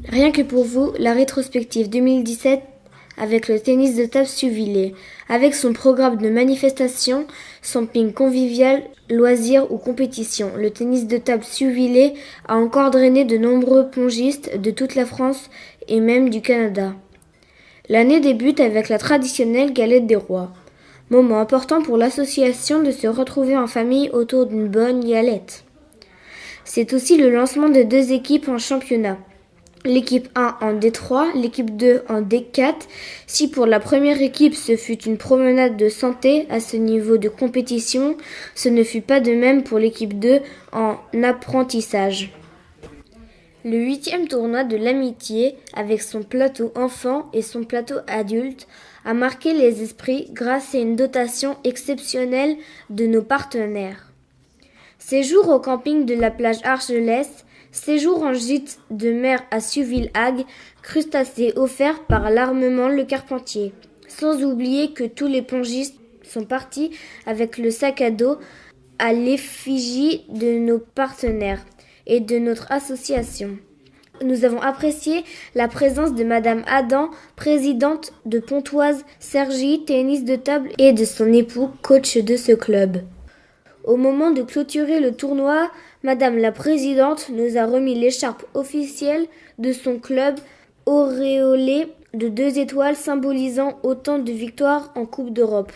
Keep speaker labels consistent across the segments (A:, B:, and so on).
A: Rien que pour vous, la rétrospective 2017 avec le tennis de table Suvillet, avec son programme de manifestations, son ping convivial, loisirs ou compétitions. Le tennis de table Suvillet a encore drainé de nombreux pongistes de toute la France et même du Canada. L'année débute avec la traditionnelle galette des rois. Moment important pour l'association de se retrouver en famille autour d'une bonne galette. C'est aussi le lancement de 2 équipes en championnat. L'équipe 1 en D3, l'équipe 2 en D4. Si pour la première équipe ce fut une promenade de santé à ce niveau de compétition, ce ne fut pas de même pour l'équipe 2 en apprentissage. Le 8e tournoi de l'amitié, avec son plateau enfant et son plateau adulte, a marqué les esprits grâce à une dotation exceptionnelle de nos partenaires. Séjour au camping de la plage Argelès, séjour en gîte de mer à Suville-Hague, crustacés offerts par l'armement Le Carpentier. Sans oublier que tous les pongistes sont partis avec le sac à dos à l'effigie de nos partenaires et de notre association. Nous avons apprécié la présence de Madame Adam, présidente de Pontoise Cergy Tennis de table et de son époux, coach de ce club. Au moment de clôturer le tournoi, Madame la Présidente nous a remis l'écharpe officielle de son club auréolée de 2 étoiles symbolisant autant de victoires en Coupe d'Europe.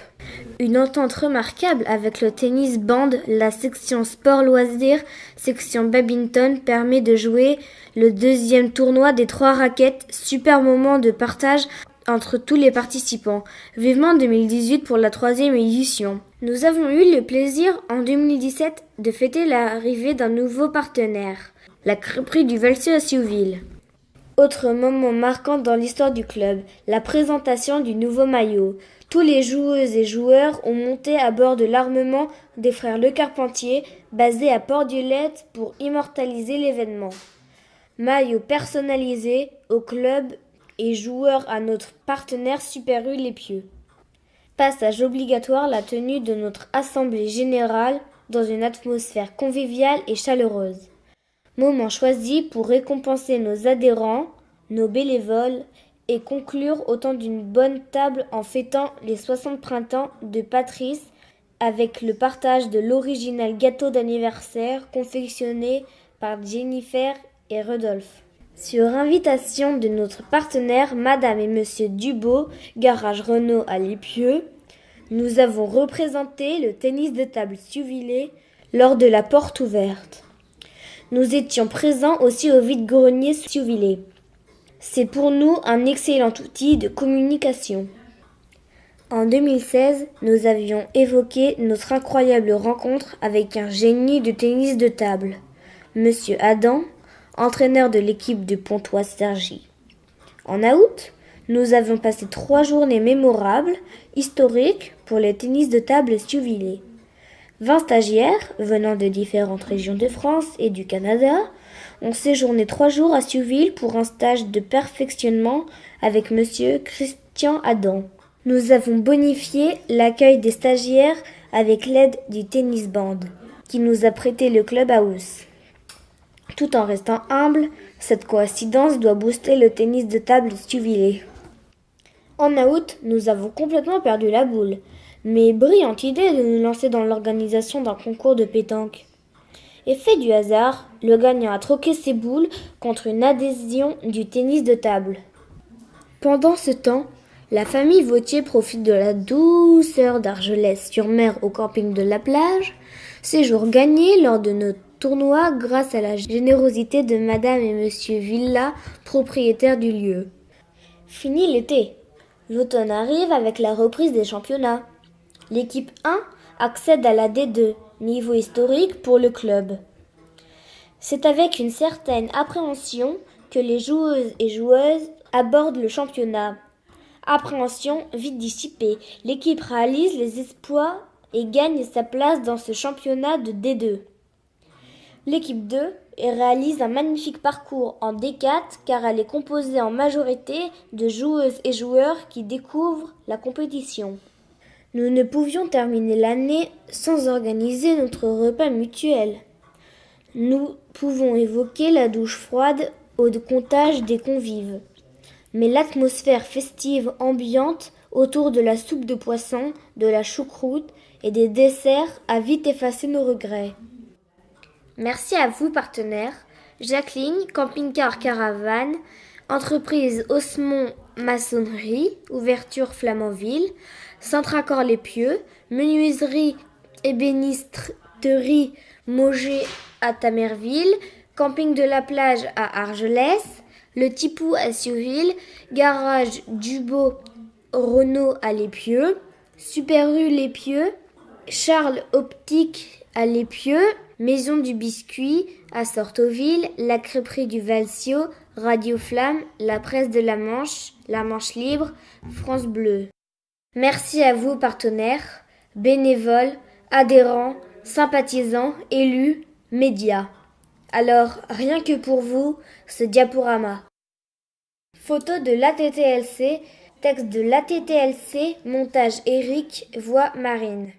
A: Une entente remarquable avec le tennis band, la section sport loisirs, section badminton permet de jouer le 2e tournoi des 3 raquettes, super moment de partage entre tous les participants. Vivement 2018 pour la 3e édition. Nous avons eu le plaisir en 2017 de fêter l'arrivée d'un nouveau partenaire, la crêperie du Valseux à Siouville. Autre moment marquant dans l'histoire du club, la présentation du nouveau maillot. Tous les joueuses et joueurs ont monté à bord de l'armement des frères Le Carpentier, basé à Port-Dieulet pour immortaliser l'événement. Maillot personnalisé au club et joueurs à notre partenaire Super U Les Pieux. Passage obligatoire la tenue de notre assemblée générale dans une atmosphère conviviale et chaleureuse. Moment choisi pour récompenser nos adhérents, nos bénévoles et conclure autant d'une bonne table en fêtant les 60 printemps de Patrice avec le partage de l'original gâteau d'anniversaire confectionné par Jennifer et Rodolphe. Sur invitation de notre partenaire Madame et Monsieur Dubo, Garage Renault à Lépieux, nous avons représenté le tennis de table Suvillet lors de la porte ouverte. Nous étions présents aussi au vide-grenier Suvillet. C'est pour nous un excellent outil de communication. En 2016, nous avions évoqué notre incroyable rencontre avec un génie du tennis de table, Monsieur Adam, entraîneur de l'équipe de Pontoise Cergy. En août, nous avons passé 3 journées mémorables, historiques pour le tennis de table Suvillet. 20 stagiaires, venant de différentes régions de France et du Canada, ont séjourné 3 jours à Siouville pour un stage de perfectionnement avec Monsieur Christian Adam. Nous avons bonifié l'accueil des stagiaires avec l'aide du tennis band, qui nous a prêté le clubhouse. Tout en restant humble, cette coïncidence doit booster le tennis de table Suvillet. En août, nous avons complètement perdu la boule. Mais brillante idée de nous lancer dans l'organisation d'un concours de pétanque. Effet du hasard, le gagnant a troqué ses boules contre une adhésion du tennis de table. Pendant ce temps, la famille Vautier profite de la douceur d'Argelès-sur-Mer au camping de la plage, séjour gagné lors de notre tournoi grâce à la générosité de Madame et Monsieur Villa, propriétaires du lieu. Fini l'été. L'automne arrive avec la reprise des championnats. L'équipe 1 accède à la D2, niveau historique pour le club. C'est avec une certaine appréhension que les joueuses et joueuses abordent le championnat. Appréhension vite dissipée, l'équipe réalise les exploits et gagne sa place dans ce championnat de D2. L'équipe 2 réalise un magnifique parcours en D4 car elle est composée en majorité de joueuses et joueurs qui découvrent la compétition. Nous ne pouvions terminer l'année sans organiser notre repas mutuel. Nous pouvons évoquer la douche froide au comptage des convives. Mais l'atmosphère festive ambiante autour de la soupe de poisson, de la choucroute et des desserts a vite effacé nos regrets. Merci à vous, partenaires. Jacqueline, camping-car caravane, entreprise Osmond Maçonnerie, ouverture Flamanville, Centre Accord Les Pieux, menuiserie ébénisterie Mauger à Tamerville, camping de la plage à Argelès, le Tipou à Siouville, garage Dubot Renault à Lépieux, Super U Lépieux, Charles Optique à Lépieux, Maison du Biscuit à Sortoville, la crêperie du Valsio, Radio Flamme, la presse de la Manche Libre, France Bleu. Merci à vous, partenaires, bénévoles, adhérents, sympathisants, élus, médias. Alors, rien que pour vous, ce diaporama. Photo de l'ATTLC, texte de l'ATTLC, montage Eric, voix Marine.